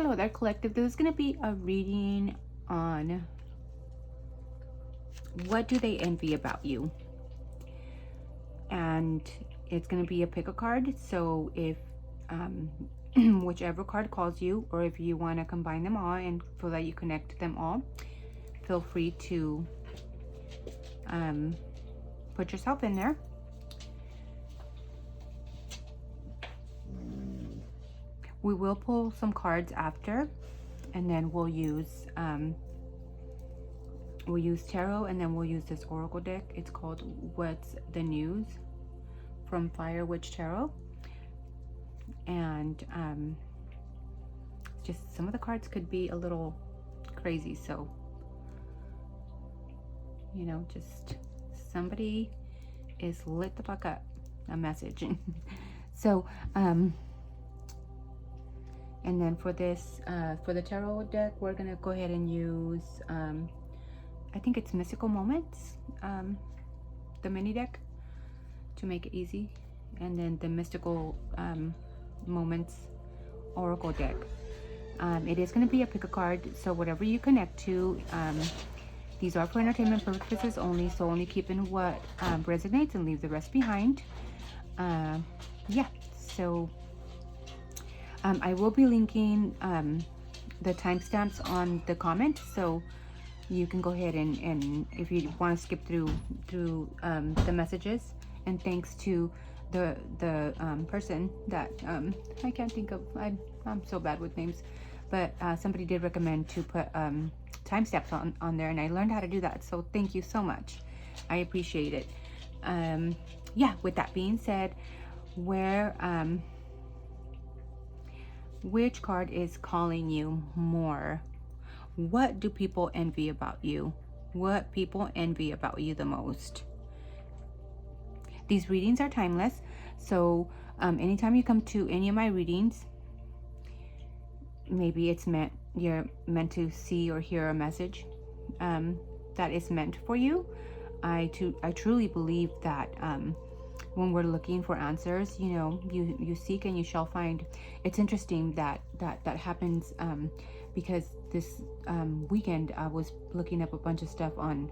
Hello there, collective. This is going to be a reading on what do they envy about you. And it's going to be a pick a card. So if whichever card calls you, or if you want to combine them all and feel that you connect them all, feel free to put yourself in there. We will pull some cards after, and then we'll use tarot, and then we'll use this oracle deck. It's called What's the News from Fire Witch Tarot. And just some of the cards could be a little crazy, so you know, just somebody is lit the fuck up, a message. So and then for this for the tarot deck, we're gonna go ahead and use I think it's Mystical Moments, the mini deck, to make it easy, and then the Mystical Moments oracle deck. It is going to be a pick a card, so whatever you connect to, these are for entertainment purposes only, so only keep in what resonates and leave the rest behind. Yeah, so I will be linking the timestamps on the comment, so you can go ahead and if you want to skip through the messages. And thanks to the person that I can't think of, I'm so bad with names, but somebody did recommend to put timestamps on there, and I learned how to do that, so thank you so much. I appreciate it. Yeah, with that being said, which card is calling you more? What do people envy about you? What people envy about you the most? These readings are timeless, so anytime you come to any of my readings, maybe it's you're meant to see or hear a message that is meant for you. I truly believe that when we're looking for answers, you know, you seek and you shall find. It's interesting that happens because this weekend I was looking up a bunch of stuff on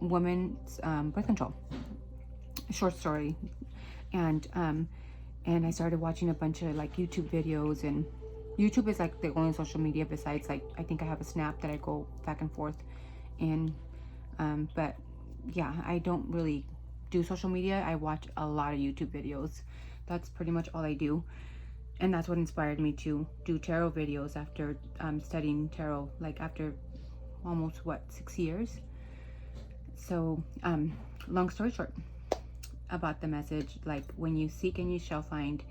women's birth control, short story, and I started watching a bunch of like YouTube videos, and YouTube is like the only social media besides, like, I think I have a Snap that I go back and forth in, but yeah, I don't really do social media. I watch a lot of YouTube videos. That's pretty much all I do, and that's what inspired me to do tarot videos after studying tarot, like after almost 6 years. So long story short about the message, like, when you seek and you shall find,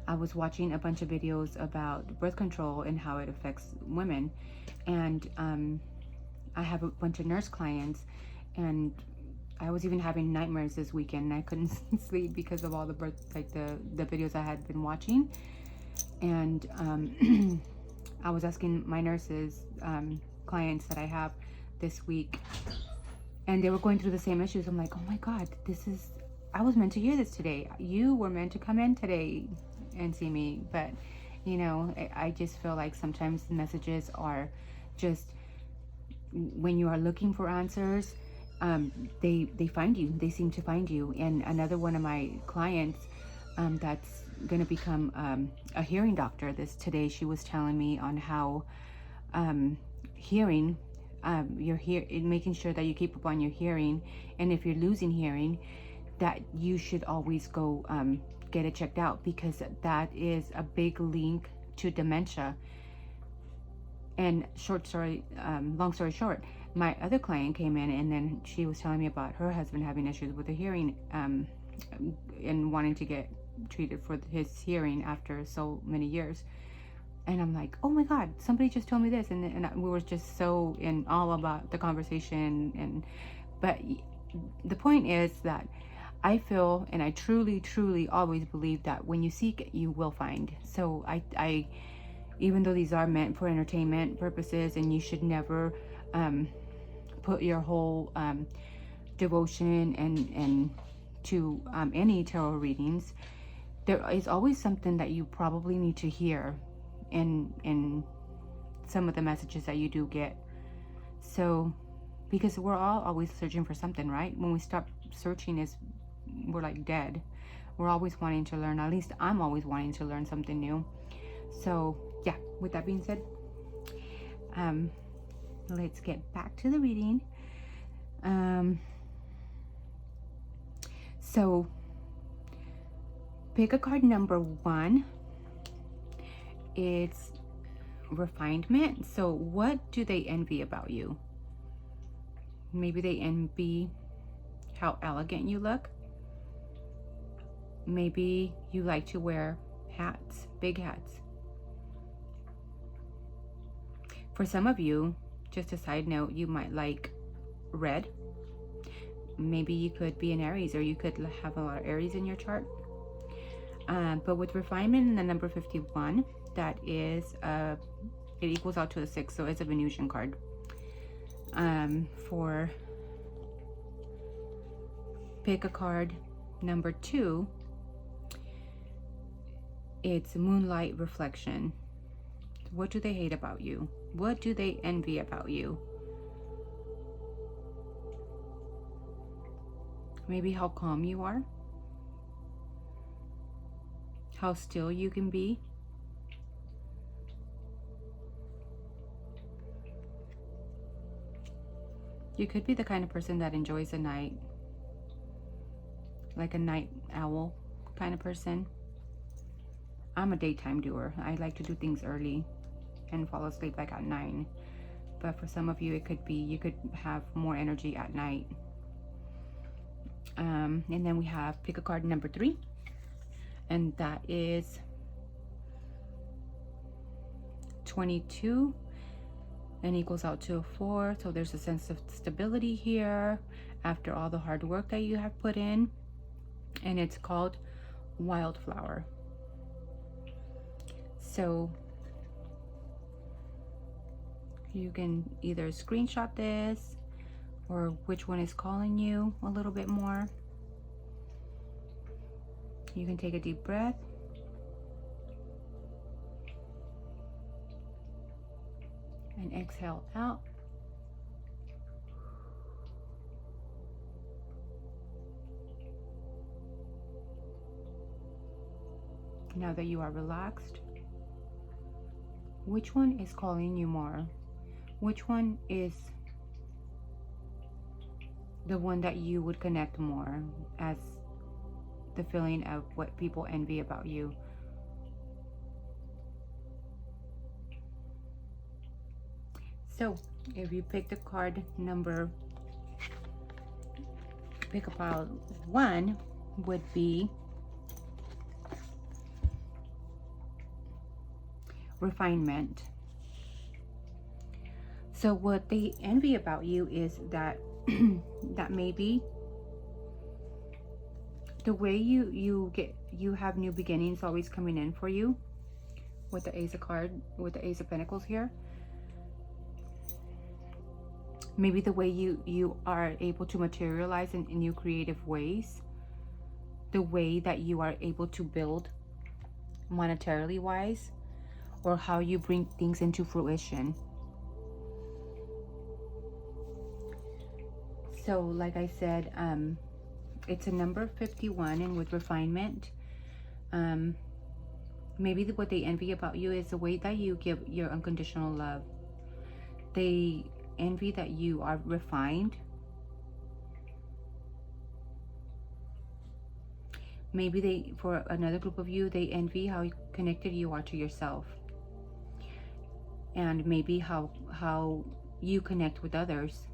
I was watching a bunch of videos about birth control and how it affects women, and I have a bunch of nurse clients, and I was even having nightmares this weekend, and I couldn't sleep because of all the the videos I had been watching. And I was asking my nurses, clients that I have this week, and they were going through the same issues. I'm like, oh my God, I was meant to hear this today. You were meant to come in today and see me. But you know, I just feel like sometimes the messages are just, when you are looking for answers, they find you. They seem to find you. And another one of my clients that's going to become a hearing doctor today, she was telling me on how hearing, making sure that you keep up on your hearing, and if you're losing hearing, that you should always go get it checked out, because that is a big link to dementia. And long story short, my other client came in, and then she was telling me about her husband having issues with the hearing, and wanting to get treated for his hearing after so many years. And I'm like, oh my God, somebody just told me this, and we were just so in awe about the conversation. But the point is that I feel, and I truly always believe, that when you seek, you will find. So I even though these are meant for entertainment purposes, and you should never put your whole devotion and to any tarot readings, there is always something that you probably need to hear in some of the messages that you do get. So, because we're all always searching for something, right? When we stop searching, we're like dead. We're always wanting to learn. At least I'm always wanting to learn something new. So yeah, with that being said, let's get back to the reading. So pick a card. Number 1, it's refinement. So what do they envy about you? Maybe they envy how elegant you look. Maybe you like to wear hats, big hats. For some of you, just a side note, you might like red. Maybe you could be an Aries, or you could have a lot of Aries in your chart. But with refinement and the number 51, that is it equals out to a 6, so it's a Venusian card. For pick a card, number 2, it's moonlight reflection. What do they hate about you? What do they envy about you? Maybe how calm you are, how still you can be. You could be the kind of person that enjoys the night, like a night owl kind of person. I'm a daytime doer. I like to do things early and fall asleep like at 9. But for some of you, it could be you could have more energy at night. And then we have pick a card, number 3, and that is 22 and equals out to a 4. So there's a sense of stability here after all the hard work that you have put in, and it's called Wildflower. So you can either screenshot this, or which one is calling you a little bit more. You can take a deep breath. And exhale out. Now that you are relaxed, which one is calling you more? Which one is the one that you would connect more as the feeling of what people envy about you? So if you pick the card number, pick a pile 1 would be refinement. So what they envy about you is that that maybe the way you have new beginnings always coming in for you with the Ace of Pentacles here. Maybe the way you are able to materialize in new creative ways, the way that you are able to build monetarily wise, or how you bring things into fruition. So like I said, it's a number 51, and with refinement, maybe what they envy about you is the way that you give your unconditional love. They envy that you are refined. Maybe for another group of you, they envy how connected you are to yourself, and maybe how you connect with others.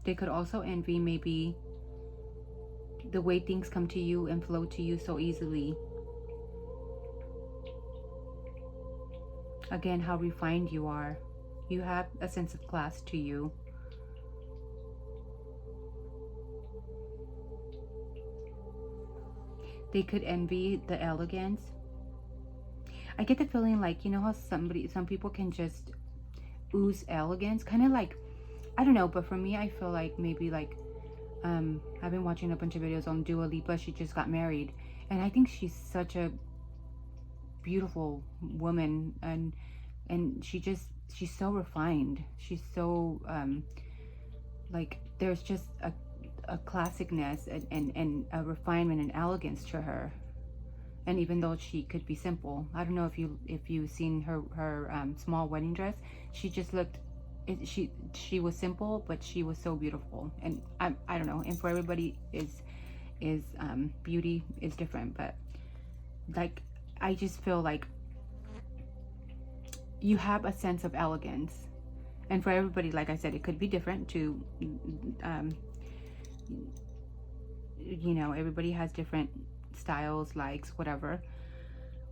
They could also envy maybe the way things come to you and flow to you so easily. Again, how refined you are. You have a sense of class to you. They could envy the elegance. I get the feeling like, you know how some people can just ooze elegance, kind of like, I don't know, but for me, I feel like maybe like, I've been watching a bunch of videos on Dua Lipa. She just got married, and I think she's such a beautiful woman, and she's so refined. She's so like, there's just a classicness and a refinement and elegance to her. And even though she could be simple, I don't know if you seen her small wedding dress, she just looked, she was simple, but she was so beautiful. And I don't know, and for everybody is beauty is different, but like, I just feel like you have a sense of elegance. And for everybody, like I said, it could be different to you know, everybody has different styles, likes, whatever,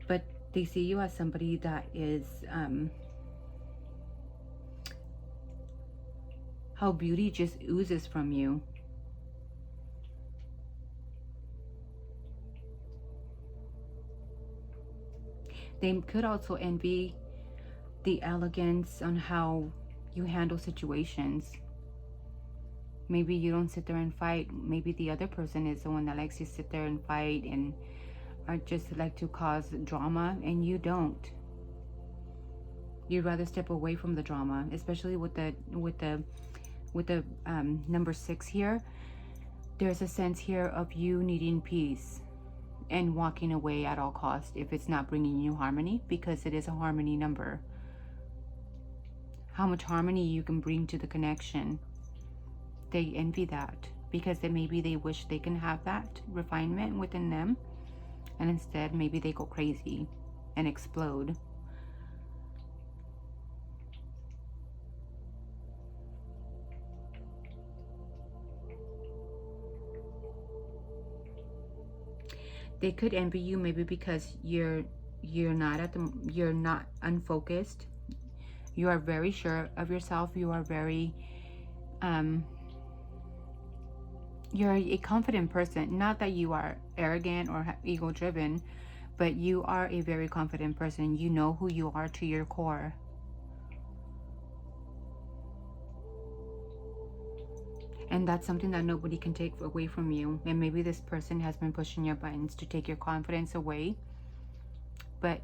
but they see you as somebody that is how beauty just oozes from you. They could also envy the elegance on how you handle situations. Maybe you don't sit there and fight. Maybe the other person is the one that likes to sit there and fight and or just like to cause drama, and you don't. You'd rather step away from the drama, especially with the number 6 here. There's a sense here of you needing peace and walking away at all costs if it's not bringing you harmony, because it is a harmony number. How much harmony you can bring to the connection. They envy that because maybe they wish they can have that refinement within them, and instead maybe they go crazy and explode. They could envy you maybe because you're not unfocused. You are very sure of yourself. You are very you're a confident person. Not that you are arrogant or ego driven, but you are a very confident person. You know who you are to your core. And that's something that nobody can take away from you. And maybe this person has been pushing your buttons to take your confidence away, but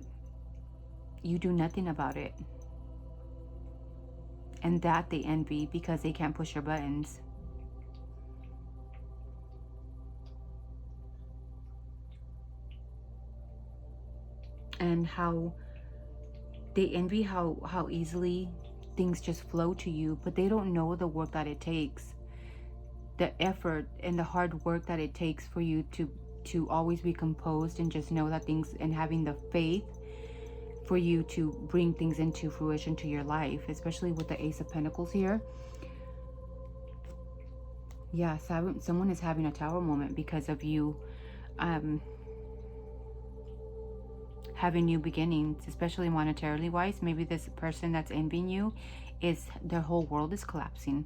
you do nothing about it. And that they envy because they can't push your buttons. And how they envy how easily things just flow to you, but they don't know the work that it takes, the effort and the hard work that it takes for you to always be composed and just know that things, and having the faith for you to bring things into fruition to your life, especially with the Ace of Pentacles here. Yeah, someone is having a tower moment because of you having new beginnings, especially monetarily wise. Maybe this person that's envying you is, their whole world is collapsing.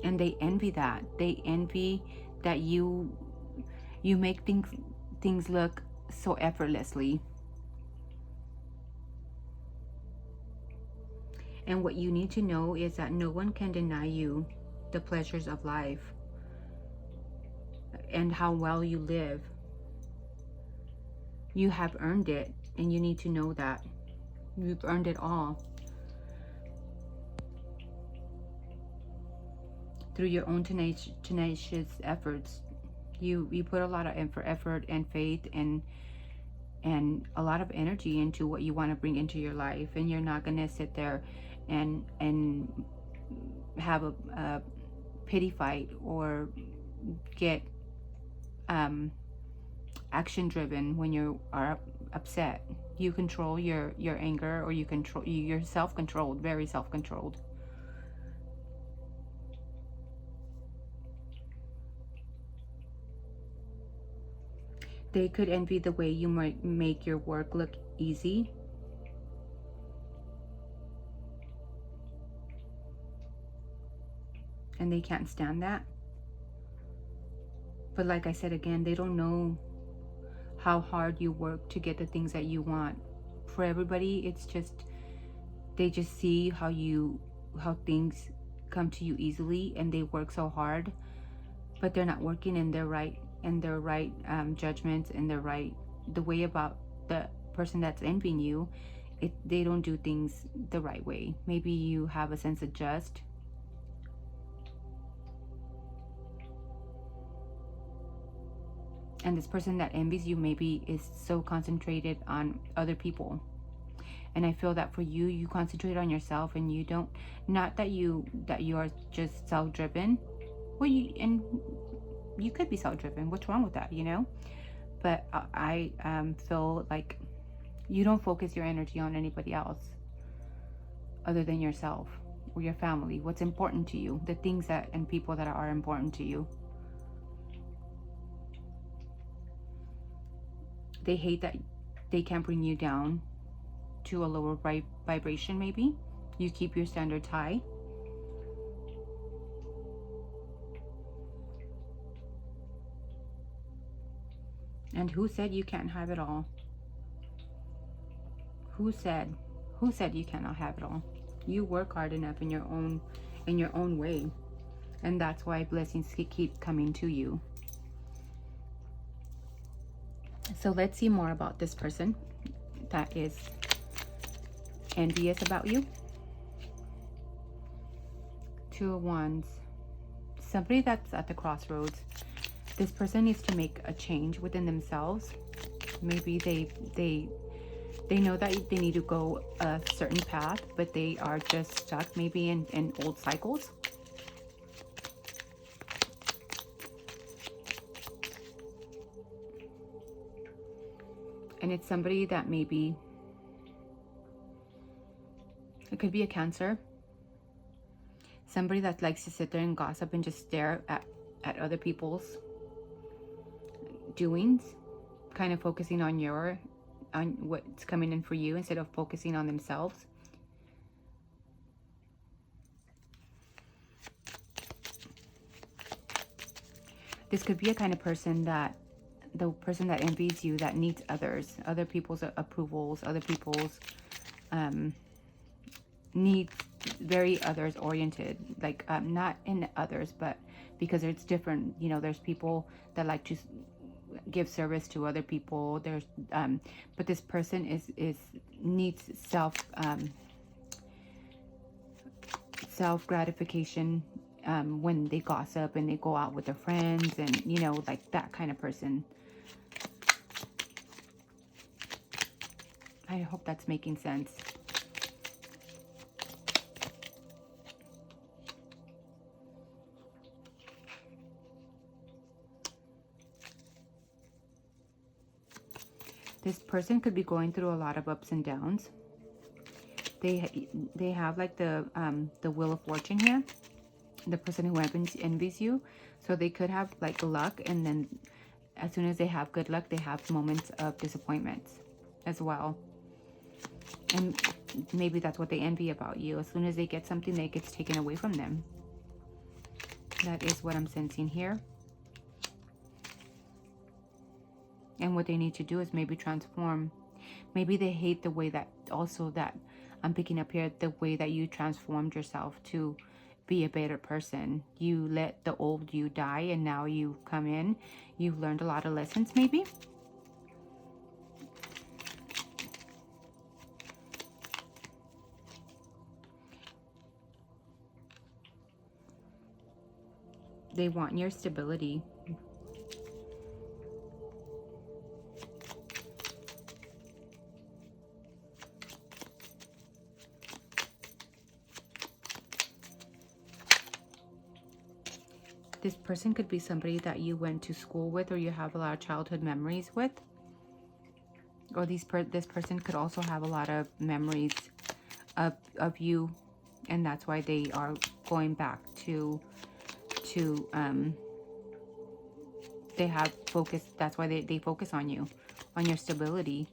And they envy that. They envy that you make things look so effortlessly. And what you need to know is that no one can deny you the pleasures of life and how well you live. You have earned it, and you need to know that. You've earned it all. Through your own tenacious efforts. You put a lot of effort and faith and a lot of energy into what you want to bring into your life, and you're not going to sit there and have a pity fight or get action driven when you are upset. You control your anger, or you're self-controlled, very self-controlled. They could envy the way you might make your work look easy. And they can't stand that. But like I said again, they don't know how hard you work to get the things that you want. For everybody, it's just, they just see how things come to you easily, and they work so hard, but they're not working in their right and their right judgments and their right, the way about the person that's envying you, they don't do things the right way. Maybe you have a sense of just. And this person that envies you maybe is so concentrated on other people. And I feel that for you, you concentrate on yourself, and you don't, not that you are just self-driven. Well, you could be self-driven. What's wrong with that, you know? But I feel like you don't focus your energy on anybody else other than yourself or your family. What's important to you, the things that and people that are important to you. They hate that they can't bring you down to a lower vibration. Maybe you keep your standards high. And who said you can't have it all? Who said you cannot have it all? You work hard enough in your own way, and that's why blessings keep coming to you. So let's see more about this person that is envious about you. Two of Wands. Somebody that's at the crossroads. This person needs to make a change within themselves. Maybe they know that they need to go a certain path, but they are just stuck maybe in old cycles. And it's somebody that maybe, it could be a Cancer. Somebody that likes to sit there and gossip and just stare at other people's doings, kind of focusing on what's coming in for you instead of focusing on themselves. This could be a kind of person that, the person that envies you, that needs other people's approvals, other people's needs, very others oriented, like not in others, but because it's different, you know. There's people that like to give service to other people. There's but this person is needs self gratification when they gossip and they go out with their friends, and you know, like that kind of person. I hope that's making sense. This person could be going through a lot of ups and downs. They have like the Wheel of Fortune here. The person who envies you. So they could have like luck, and then as soon as they have good luck, they have moments of disappointments as well. And maybe that's what they envy about you. As soon as they get something, that gets taken away from them. That is what I'm sensing here. And what they need to do is maybe transform. Maybe they hate the way that, also that I'm picking up here, the way that you transformed yourself to be a better person. You let the old you die, and now you come in. You've learned a lot of lessons maybe. They want your stability. This person could be somebody that you went to school with, or you have a lot of childhood memories with. Or this person could also have a lot of memories of you, and that's why they are going back to they have focus. That's why they focus on you, on your stability.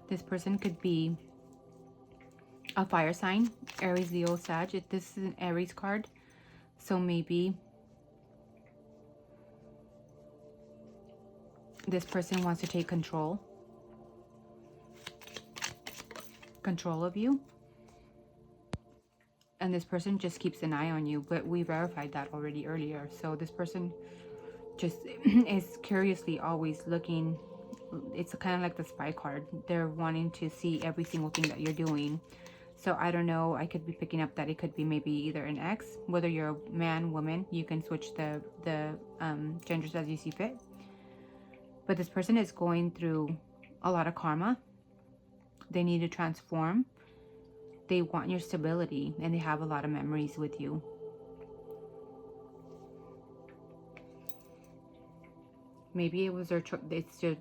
This person could be a fire sign, Aries, Leo, Sag. This is an Aries card, so maybe this person wants to take control of you. And this person just keeps an eye on you, but we verified that already earlier. So this person just is curiously always looking. It's kind of like the spy card. They're wanting to see every single thing that you're doing. So I don't know, I could be picking up that it could be maybe either an ex, whether you're a man, woman, you can switch the genders as you see fit. But this person is going through a lot of karma. They need to transform. They want your stability, and they have a lot of memories with you. Maybe it was their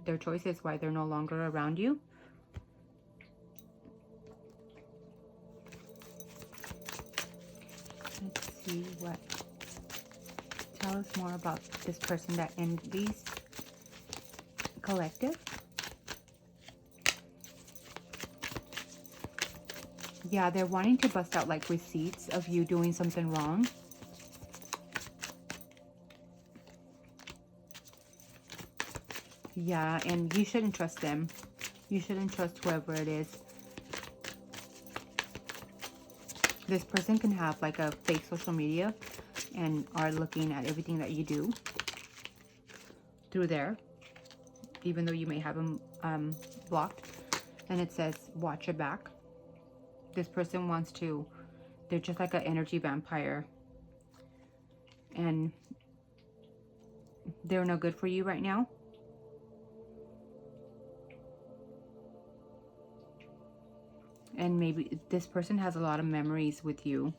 their choices why they're no longer around you. Let's see what. Tell us more about this person that envies collective. Yeah, they're wanting to bust out like receipts of you doing something wrong. Yeah, and you shouldn't trust them. You shouldn't trust whoever it is. This person can have like a fake social media and are looking at everything that you do through there, even though you may have them blocked. And it says, watch your back. This person wants to, they're just like an energy vampire. And they're no good for you right now. And maybe this person has a lot of memories with you.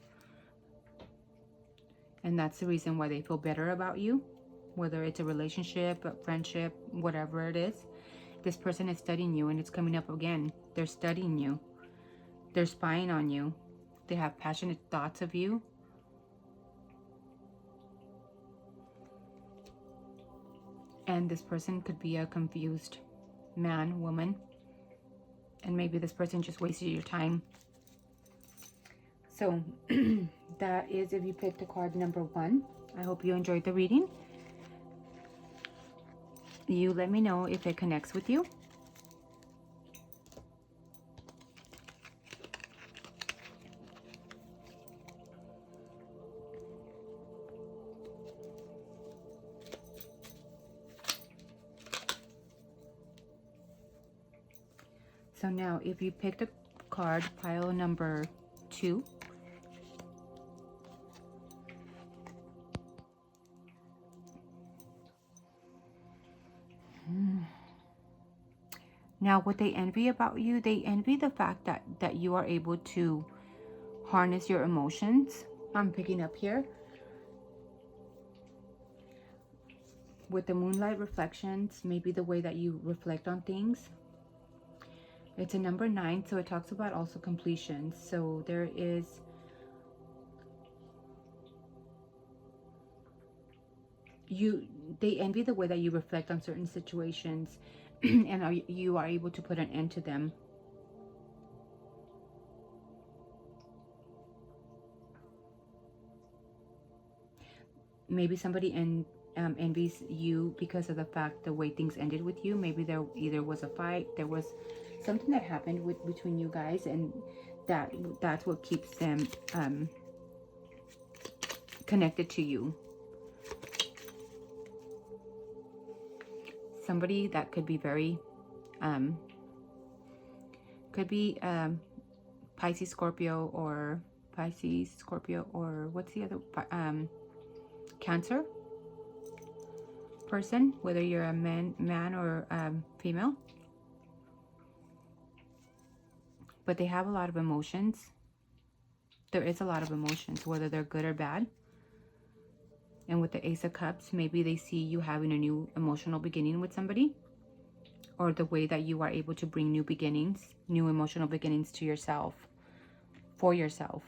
And that's the reason why they feel better about you. Whether it's a relationship, a friendship, whatever it is. This person is studying you, and it's coming up again. They're studying you. They're spying on you. They have passionate thoughts of you. And this person could be a confused man, woman. And maybe this person just wasted your time. So that is if you picked a card number 1. I hope you enjoyed the reading. You let me know if it connects with you. So now, if you picked a card, pile number 2. Now, what they envy about you, they envy the fact that you are able to harness your emotions. I'm picking up here. With the moonlight reflections, maybe the way that you reflect on things. It's a number 9, so it talks about also completion. So there is they envy the way that you reflect on certain situations and you are able to put an end to them. Maybe somebody envies you because of the fact the way things ended with you. Maybe there either was a fight, there was something that happened between you guys, and that's what keeps them connected to you. Somebody that could be very Pisces, Scorpio, or what's the other Cancer person, whether you're a man or female. But they have a lot of emotions. There is a lot of emotions, whether they're good or bad. And with the Ace of Cups, maybe they see you having a new emotional beginning with somebody, or the way that you are able to bring new beginnings, new emotional beginnings to yourself, for yourself.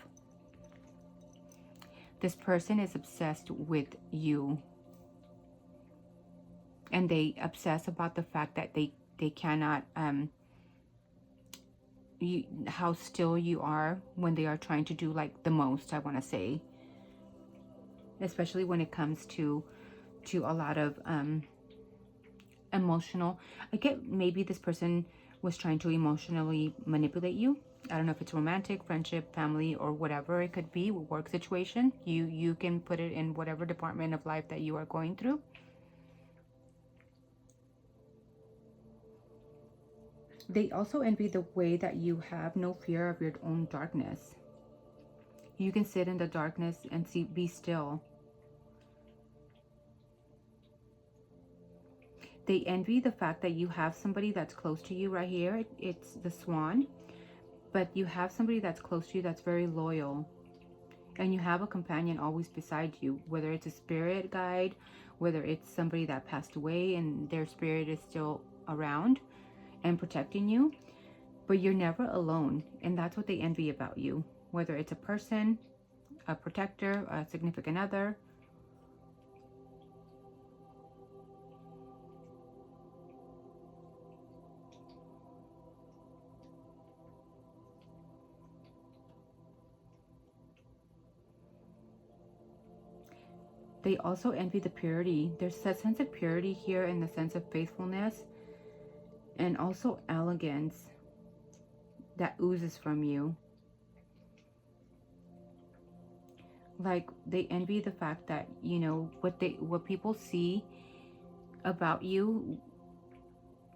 This person is obsessed with you. And they obsess about the fact that they cannot, how still you are when they are trying to do like the most, I want to say. Especially when it comes to a lot of emotional. I get maybe this person was trying to emotionally manipulate you I don't know if it's romantic, friendship, family, or whatever it could be, work situation. You can put it in whatever department of life that you are going through. They also envy the way that you have no fear of your own darkness. You can sit in the darkness and be still. They envy the fact that you have somebody that's close to you right here. It's the Swan. But you have somebody that's close to you that's very loyal. And you have a companion always beside you. Whether it's a spirit guide, whether it's somebody that passed away and their spirit is still around and protecting you. But you're never alone. And that's what they envy about you. Whether it's a person, a protector, a significant other. They also envy the purity. There's a sense of purity here and the sense of faithfulness and also elegance that oozes from you. Like, they envy the fact that, you know, what people see about you,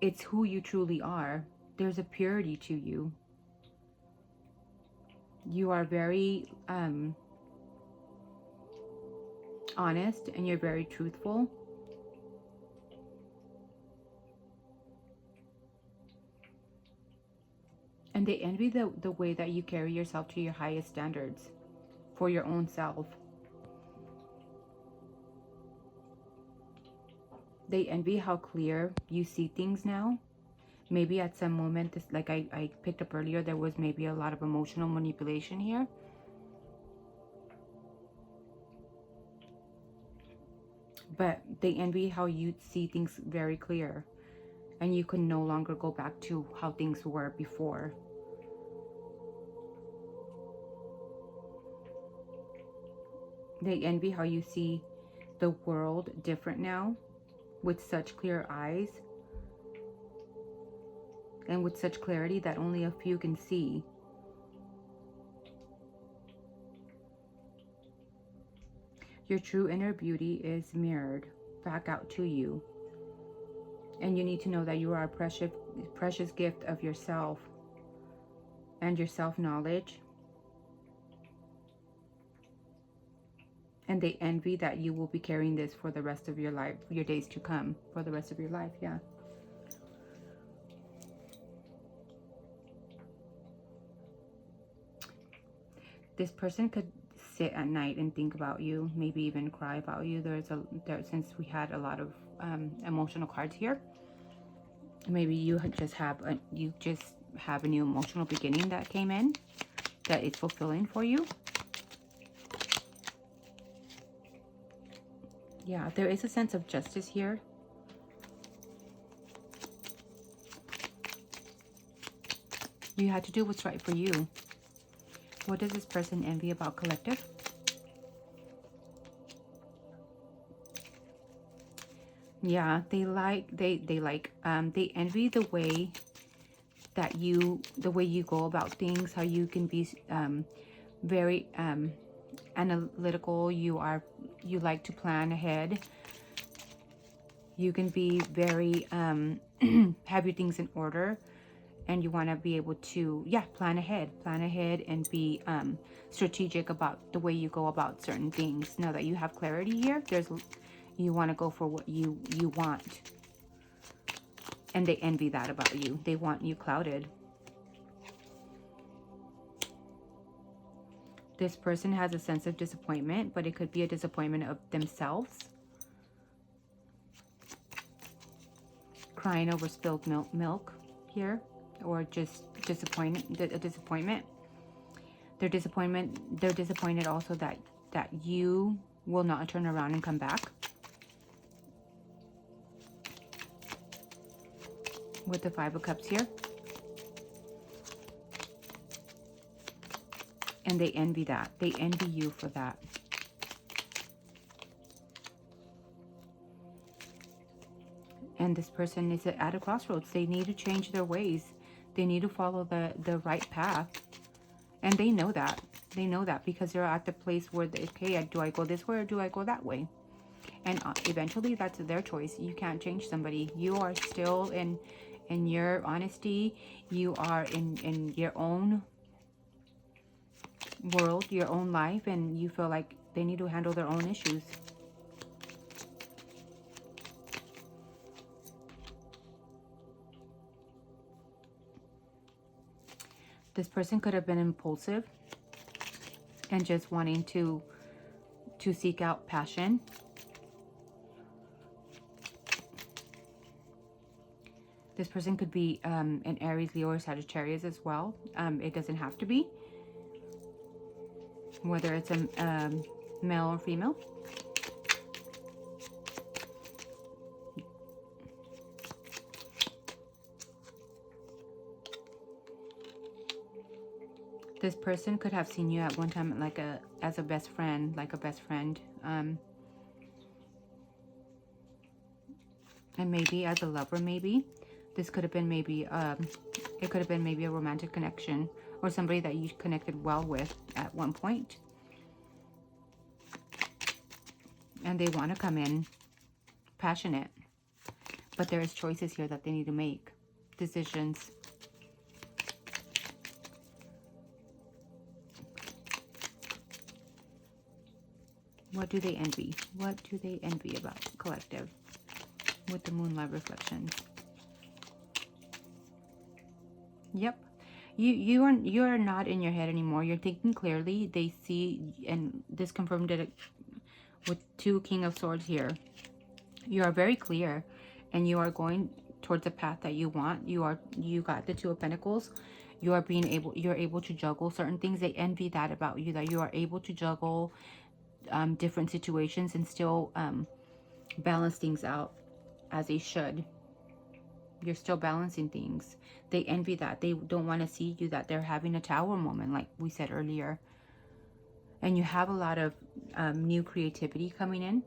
it's who you truly are. There's a purity to you. You are very honest and you're very truthful. And they envy the way that you carry yourself to your highest standards for your own self. They envy how clear you see things now. Maybe at some moment, this, like I picked up earlier, there was maybe a lot of emotional manipulation here. But they envy how you see things very clear. And you can no longer go back to how things were before. They envy how you see the world different now, with such clear eyes. And with such clarity that only a few can see. Your true inner beauty is mirrored back out to you. And you need to know that you are a precious gift of yourself and your self-knowledge. And they envy that you will be carrying this for the rest of your life, your days to come, for the rest of your life, yeah. This person could sit at night and think about you, maybe even cry about you. Since we had a lot of emotional cards here, maybe you just have a new emotional beginning that came in, that is fulfilling for you. Yeah, there is a sense of justice here. You had to do what's right for you. What does this person envy about collective? Yeah, they envy the way that the way you go about things, how you can be very analytical. You like to plan ahead. You can be very have your things in order, and you want to be able to plan ahead and be strategic about the way you go about certain things. Now that you have clarity here, you want to go for what you want, and they envy that about you. They want you clouded. This person has a sense of disappointment, but it could be a disappointment of themselves. Crying over spilled milk here, or just disappointment. They're disappointed also that you will not turn around and come back. With the Five of Cups here. And they envy that. They envy you for that. And this person is at a crossroads. They need to change their ways. They need to follow the right path. And they know that. They know that because they're at the place where, okay, do I go this way or do I go that way? And eventually that's their choice. You can't change somebody. You are still in your honesty. You are in your own world, your own life, and you feel like they need to handle their own issues. This person could have been impulsive and just wanting to seek out passion. This person could be an Aries, Leo, or Sagittarius as well. It doesn't have to be. Whether it's a male or female. This person could have seen you at one time like as a best friend, and maybe as a lover. Maybe this could have been maybe it could have been maybe a romantic connection or somebody that you connected well with at one point, and they want to come in passionate, but there is choices here that they need to make, decisions. What do they envy? What do they envy about collective with the moonlight reflections? Yep. You are not in your head anymore. You're thinking clearly. They see, and this confirmed it with 2 King of Swords here. You are very clear and you are going towards the path that you want. You got the 2 of Pentacles. You're able to juggle certain things. They envy that about you, that you are able to juggle different situations and still balance things out as they should. You're still balancing things. They envy that. They don't want to see you that they're having a tower moment, like we said earlier. And you have a lot of new creativity coming in.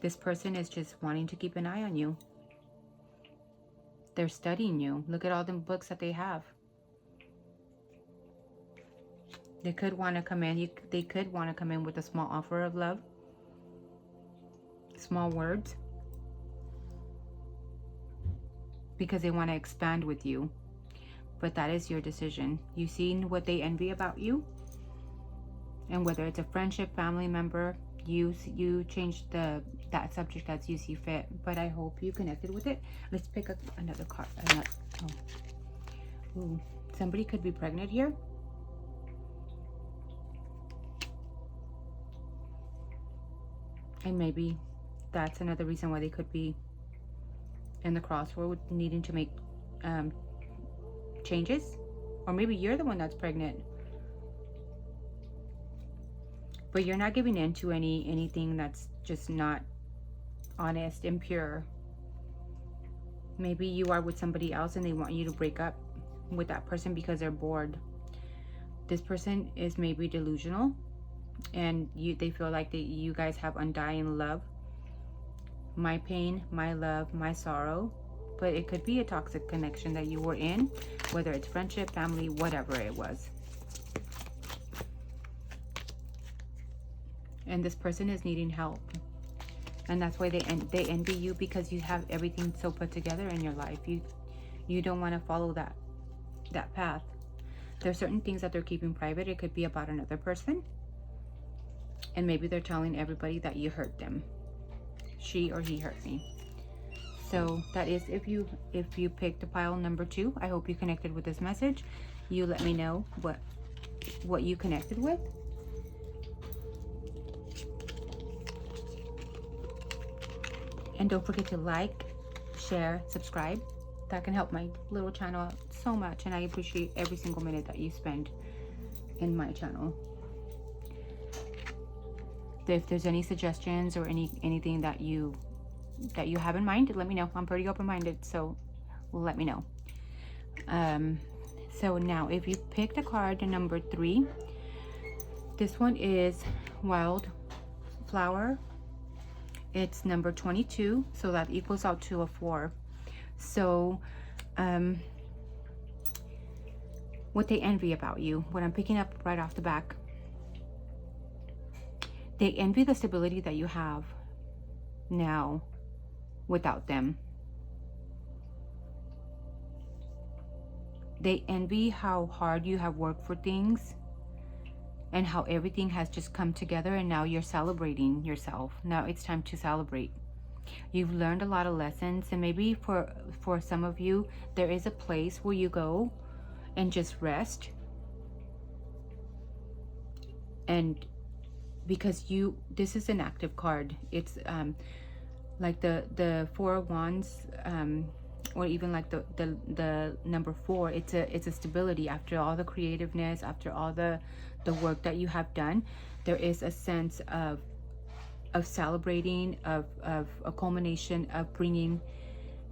This person is just wanting to keep an eye on you. They're studying you. Look at all the books that they have. They could want to come in. They could want to come in with a small offer of love. Small words. Because they want to expand with you. But that is your decision. You've seen what they envy about you. And whether it's a friendship, family member, you change that subject as you see fit. But I hope you connected with it. Let's pick up another card. Ooh, somebody could be pregnant here. And maybe that's another reason why they could be in the crossroad, needing to make changes. Or maybe you're the one that's pregnant. But you're not giving in to anything that's just not honest and pure. Maybe you are with somebody else and they want you to break up with that person because they're bored. This person is maybe delusional. And they feel like you guys have undying love. My pain, my love, my sorrow. But it could be a toxic connection that you were in, whether it's friendship, family, whatever it was. And this person is needing help. And that's why they envy you, because you have everything so put together in your life. You don't want to follow that path. There's certain things that they're keeping private. It could be about another person. And maybe they're telling everybody that you hurt them. She or he hurt me. So that is if you picked a pile number 2. I hope you connected with this message. You let me know what you connected with. And don't forget to like, share, subscribe. That can help my little channel so much. And I appreciate every single minute that you spend in my channel. If there's any suggestions or anything that you have in mind, let me know. I'm pretty open-minded, so let me know. So now, if you picked a card number 3, this one is Wildflower. It's number 22, so that equals out to a 4. So um, what they envy about you. What I'm picking up right off the back, they envy the stability that you have now without them. They envy how hard you have worked for things and how everything has just come together, and now you're celebrating yourself. Now it's time to celebrate. You've learned a lot of lessons, and maybe for some of you, there is a place where you go and just rest. And because this is an active card. It's like the Four of Wands, or even like the number 4. It's a stability. After all the creativeness, after all the work that you have done, there is a sense of celebrating, of a culmination of bringing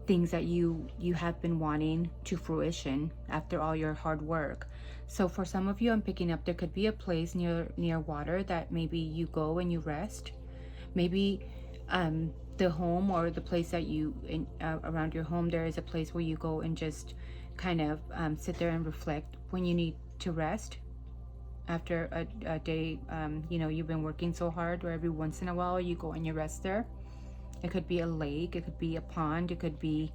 things that you have been wanting to fruition after all your hard work. So for some of you, I'm picking up there could be a place near water that maybe you go and you rest. Maybe the home or the place that you around your home, there is a place where you go and just kind of sit there and reflect when you need to rest after a day. You've been working so hard, or every once in a while you go and you rest there. It could be a lake, it could be a pond, it could be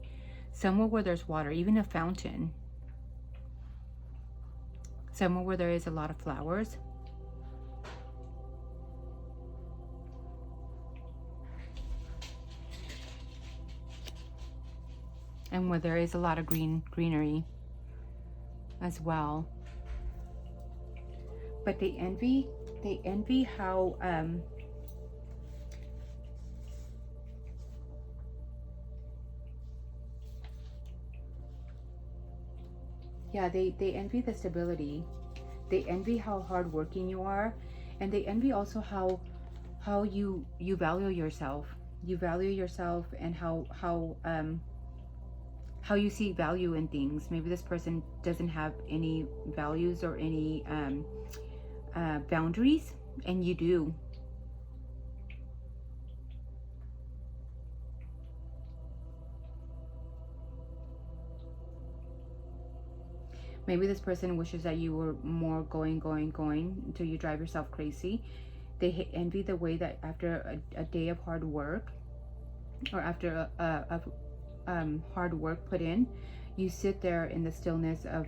somewhere where there's water, even a fountain, somewhere where there is a lot of flowers. And where there is a lot of greenery as well. But they envy how they envy the stability. They envy how hardworking you are, and they envy also how you value yourself. You value yourself, and how you see value in things. Maybe this person doesn't have any values or any boundaries, and you do. Maybe this person wishes that you were more going until you drive yourself crazy. They envy the way that after a day of hard work, or after a hard work put in, you sit there in the stillness of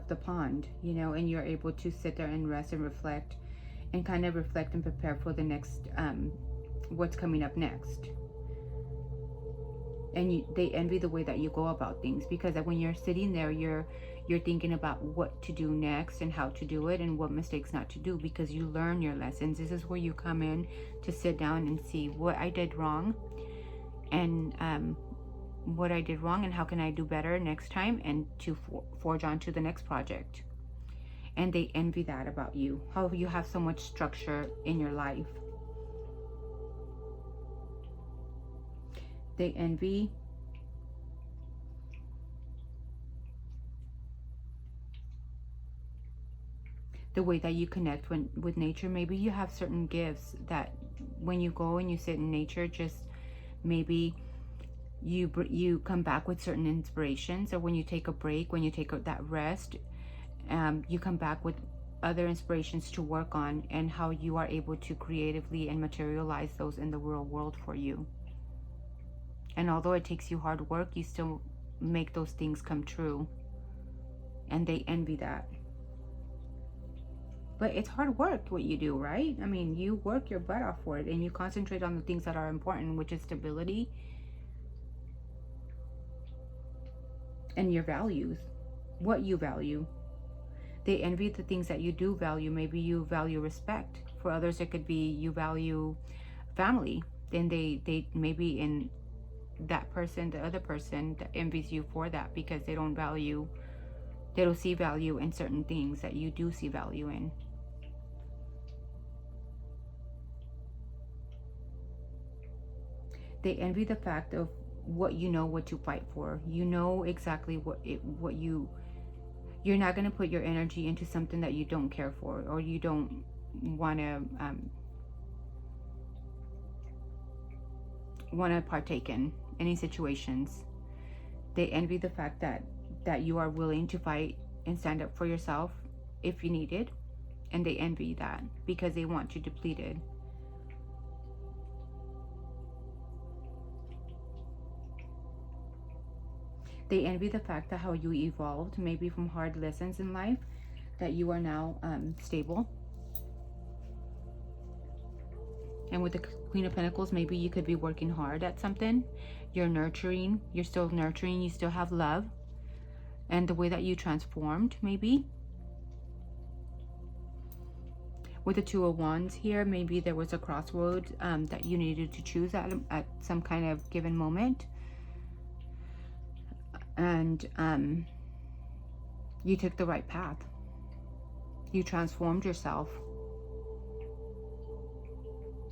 the pond, and you're able to sit there and rest and reflect, and kind of reflect and prepare for the next what's coming up next. And they envy the way that you go about things, because when you're sitting there, you're thinking about what to do next and how to do it and what mistakes not to do, because you learn your lessons. This is where you come in to sit down and see what I did wrong, and what I did wrong, and how can I do better next time, and to forge on to the next project. And they envy that about you, how you have so much structure in your life. They envy the way that you connect with nature. Maybe you have certain gifts that when you go and you sit in nature, just maybe you come back with certain inspirations, or when you take a break, when you take that rest, you come back with other inspirations to work on, and how you are able to creatively and materialize those in the real world for you. And although it takes you hard work, you still make those things come true, and they envy that. But it's hard work what you do, right? I mean, you work your butt off for it, and you concentrate on the things that are important, which is stability and your values, what you value. They envy the things that you do value. Maybe you value respect. For others, it could be you value family. Then they maybe in that person, the other person that envies you for that, because they don't see value in certain things that you do see value in. They envy the fact of what to fight for. You know exactly what you're not going to put your energy into something that you don't care for, or you don't want to partake in any situations. They envy the fact that you are willing to fight and stand up for yourself if you need it. And they envy that because they want you depleted. They envy the fact that how you evolved, maybe from hard lessons in life, that you are now stable. And with the Queen of Pentacles, maybe you could be working hard at something. You're nurturing. You're still nurturing. You still have love. And the way that you transformed, maybe. With the Two of Wands here, maybe there was a crossroads that you needed to choose at some kind of given moment. And you took the right path. You transformed yourself.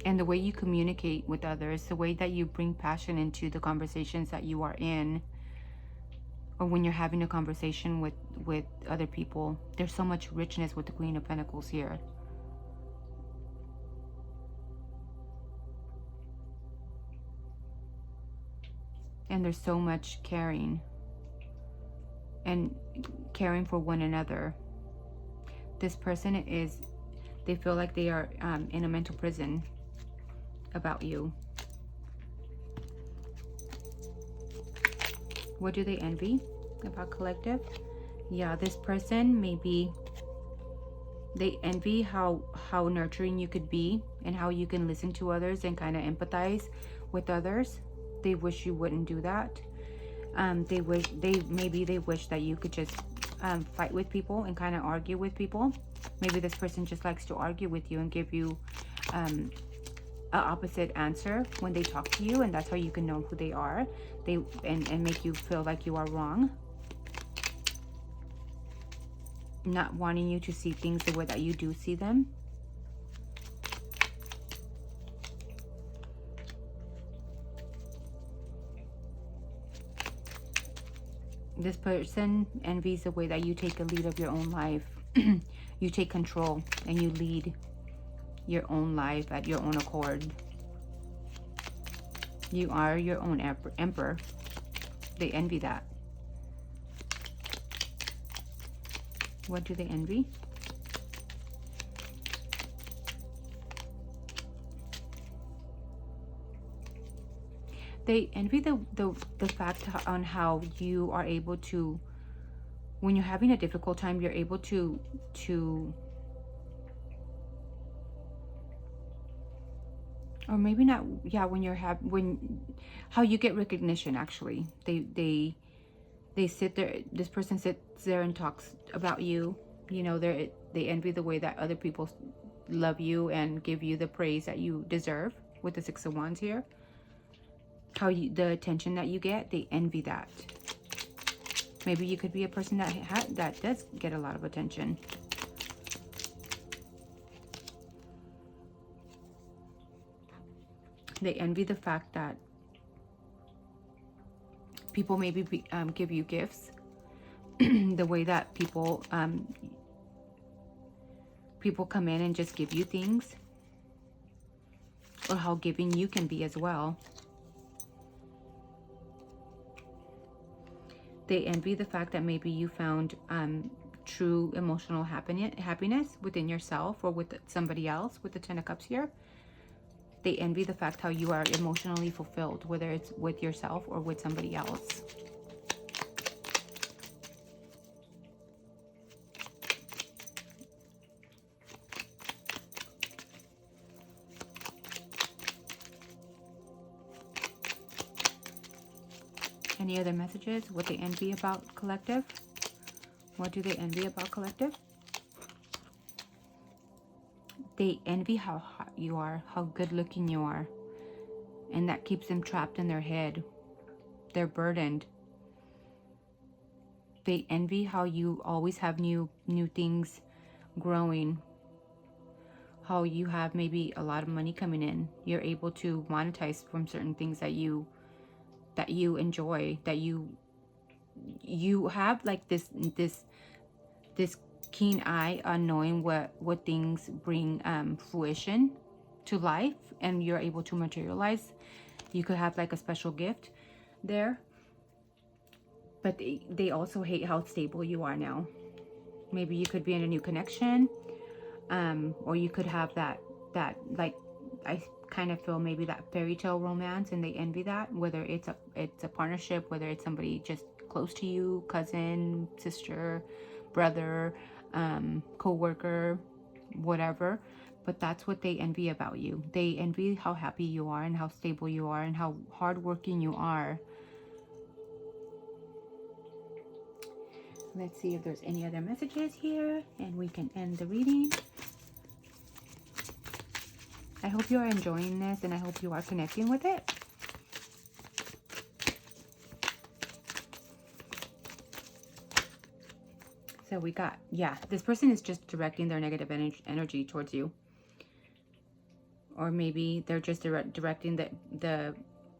And the way you communicate with others, the way that you bring passion into the conversations that you are in, or when you're having a conversation with other people, there's so much richness with the Queen of Pentacles here. And there's so much caring and caring for one another. This person is, they feel like they are in a mental prison about you. What do they envy about collective? Yeah, this person, maybe they envy how nurturing you could be and how you can listen to others and kind of empathize with others. They wish you wouldn't do that. Maybe they wish that you could just fight with people and kind of argue with people. Maybe this person just likes to argue with you and give you an opposite answer when they talk to you, and that's how you can know who they are. And make you feel like you are wrong. Not wanting you to see things the way that you do see them. This person envies the way that you take a lead of your own life. You take control and you lead your own life at your own accord. You are your own emperor. They envy that. What do they envy? They envy the fact on how you are able to, when you're having a difficult time, you're able to or maybe not, yeah, how you get recognition. Actually, they sit there, this person sits there and talks about you. You know, they envy the way that other people love you and give you the praise that you deserve. With the Six of Wands here, the attention that you get, they envy that. Maybe you could be a person that does get a lot of attention. They envy the fact that people maybe give you gifts. The way that people come in and just give you things, or how giving you can be as well. They envy the fact that maybe you found true emotional happiness within yourself or with somebody else. With the Ten of Cups here, they envy the fact how you are emotionally fulfilled, whether it's with yourself or with somebody else. Any other messages? What they envy about collective? What do they envy about collective? They envy how hot you are, how good looking you are. And that keeps them trapped in their head. They're burdened. They envy how you always have new things growing. How you have maybe a lot of money coming in. You're able to monetize from certain things that you enjoy, that you have like this keen eye on knowing what things bring fruition to life, and you're able to materialize. You could have like a special gift there. But they also hate how stable you are now. Maybe you could be in a new connection, or you could have that like, I kind of feel maybe that fairy tale romance, and they envy that, whether it's a partnership, whether it's somebody just close to you, cousin, sister, brother, co-worker, whatever. But that's what they envy about you. They envy how happy you are and how stable you are and how hardworking you are. Let's see if there's any other messages here, and we can end the reading. I hope you are enjoying this, and I hope you are connecting with it. So we got, yeah, this person is just directing their negative energy towards you. Or maybe they're just directing the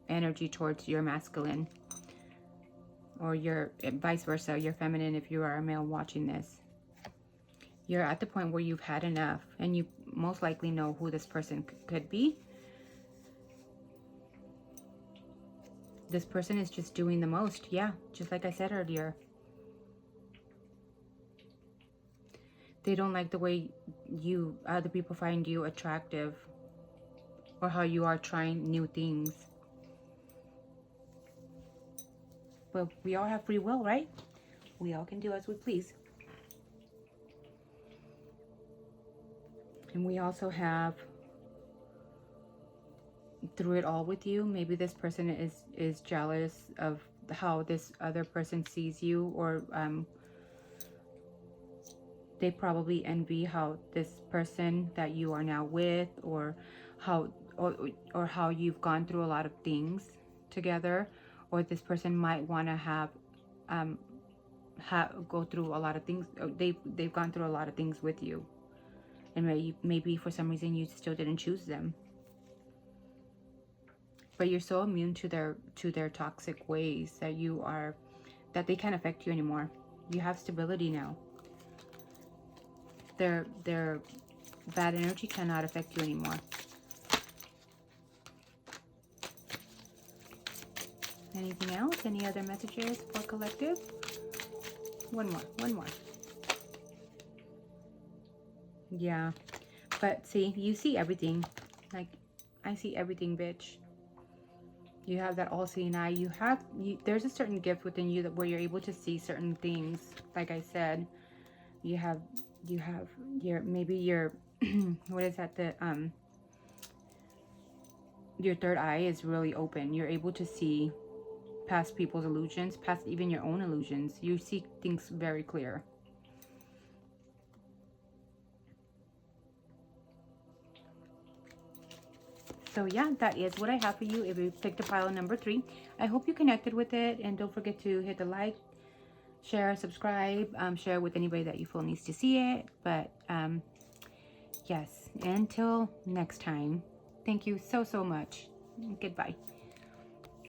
energy towards your masculine. Or your vice versa, your feminine, if you are a male watching this. You're at the point where you've had enough, and you most likely know who this person could be. This person is just doing the most. Yeah, just like I said earlier. They don't like the way other people find you attractive, or how you are trying new things. But we all have free will, right? We all can do as we please. And we also have, through it all with you, maybe this person is jealous of how this other person sees you, or they probably envy how this person that you are now with, or how you've gone through a lot of things together, or this person might want to have go through a lot of things. They've gone through a lot of things with you, and maybe for some reason you still didn't choose them. But you're so immune to their toxic ways that they can't affect you anymore. You have stability now. Their bad energy cannot affect you anymore. Anything else? Any other messages for collective? One more. Yeah, but see, you see everything. Like, I see everything, bitch. You have that all-seeing eye. There's a certain gift within you where you're able to see certain things. Like I said, you have maybe your what is that, your third eye is really open. You're able to see past people's illusions, past even your own illusions. You see things very clear. So yeah, that is what I have for you if you picked a pile number 3. I hope you connected with it, and don't forget to hit the like, share, subscribe, share with anybody that you feel needs to see it. But yes, until next time, thank you so much. Goodbye.